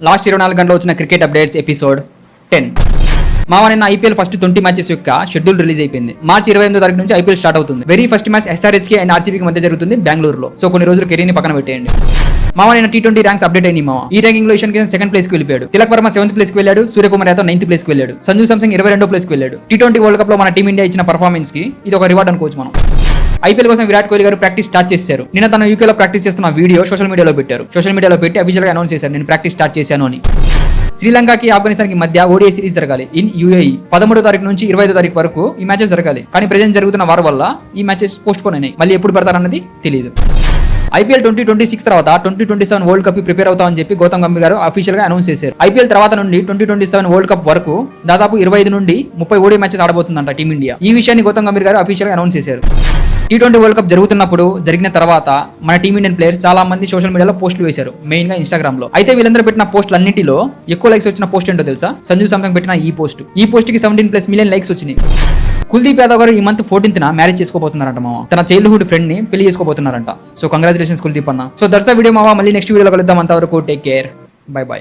Last 24 గంటలు వచ్చిన cricket updates episode 10. మావా నిన్న ఐపీఎల్ ఫస్ట్ 20 మ్యాచెస్ యొక్క షెడ్యూల్ రిలీజ్ అయిపోయింది. మార్చి 28వ తారీఖు నుంచి ఐపీఎల్ స్టార్ట్ అవుతుంది. వెరీ ఫస్ట్ మ్యాచ్ ఎస్ఆర్హెచ్ కి అండ్ ఆర్సీబీకి మధ్య జరుగుతుంది బెంగళూరులో. సో కొన్ని రోజులు కెరీర్ ని పక్కన పెట్టేయండి. మావా నిన్న T20 ర్యాంక్స్ అప్డేట్ అయింది. మావా ఈ ర్యాంకింగ్ లో ఇషన్ కిషన్ సెకండ్ ప్లేస్ కి వెళ్ళిపోయాడు. తిలక్ వర్మ 7th ప్లేస్ కి వెళ్ళాడు. సూర్యకుమార్ యాదవ్ 9th ప్లేస్ కి వెళ్ళాడు. సంజు సామ్సంగ్ 22వ ప్లేస్ కి వెళ్ళాడు. T20 వరల్డ్ కప్ లో మన టీమిండియా ఇచ్చిన పర్ఫార్మెన్స్ కి ఇది ఒక రివార్డ్ అనుకోవచ్చు మనం. ఐపీఎల్ కోసం విరాట్ కోహ్లీ గారు ప్రాక్టీస్ స్టార్ట్ చేశారు. నిన్న తన యూకేలో ప్రాక్టీస్ చేస్తున్న వీడియో సోషల్ మీడియాలో పెట్టారు. సోషల్ మీడియాలో పెట్టి అఫీషియల్ గా అనౌన్స్ చేశారు, నేను ప్రాక్టీస్ స్టార్ట్ చేశాను అని. శ్రీలంకకి ఆఫ్ఘనిస్తాన్ కి మధ్య ఓడిఐ సిరీస్ జరగాలి ఇన్ యూఏఈ 13వ తారీఖు నుంచి 25వ తారీఖు వరకు ఈ మ్యాచెస్ జరగాలి. కానీ ప్రెజెంట్ జరుగుతున్న వార్ వల్ల ఈ మ్యాచెస్ పోస్ట్ పోన్ అయినాయి. మళ్ళీ ఎప్పుడు పెడతారన్నది తెలియదు. ఐపీఎల్ 2026 తర్వాత 2027 వరల్డ్ కప్ కి ప్రిపేర్ అవుతామని చెప్పి గౌతమ్ గంభీర్ గారు అఫీషియల్ గా అనౌన్స్ చేశారు. ఐపీఎల్ తర్వాత నుండి 2027 వరల్డ్ కప్ వరకు దాదాపు 25 నుండి 30 ఓడిఐ మ్యాచెస్ ఆడబోతుందంట టీమిండియా. ఈ విషయాన్ని గౌతమ్ గంభీర్ గారు అఫీషియల్ గా అనౌన్స్ చేశారు. T20 వరల్డ్ కప్ జరుగుతున్నప్పుడు జరిగిన తర్వాత మన టీమిండియన్ ప్లేయర్స్ చాలా మంది సోషల్ మీడియాలో పోస్టులు వేశారు, మెయిన్ గా ఇన్స్టాగ్రామ్ లో. అయితే వీళ్ళందరూ పెట్టిన పోస్టులు అన్నిటిలో ఎక్కువ లైక్స్ వచ్చిన పోస్ట్ ఏంటో తెలుసా? సంజు సామ్సంగ్ పెట్టిన ఈ పోస్ట్ కి 17+ మిలియన్ లైక్స్ వచ్చినాయి. కుల్దీప్ యాదవ్ గారు ఈ మంత్ 14th మ్యారేజ్ చేసుకోబోతున్నారంట మామ. తన చైల్డ్హుడ్ ఫ్రెండ్ ని పెళ్లి చేసుకోబోతున్నారంట. సో కంగ్రాచులేషన్స్ కుల్దీప్ అన్న. సో దట్స్ ద వీడియో మామ. మళ్ళీ నెక్స్ట్ వీడియోలో కలుద్దాం. అంతవరకు టేక్ కేర్, బై బై.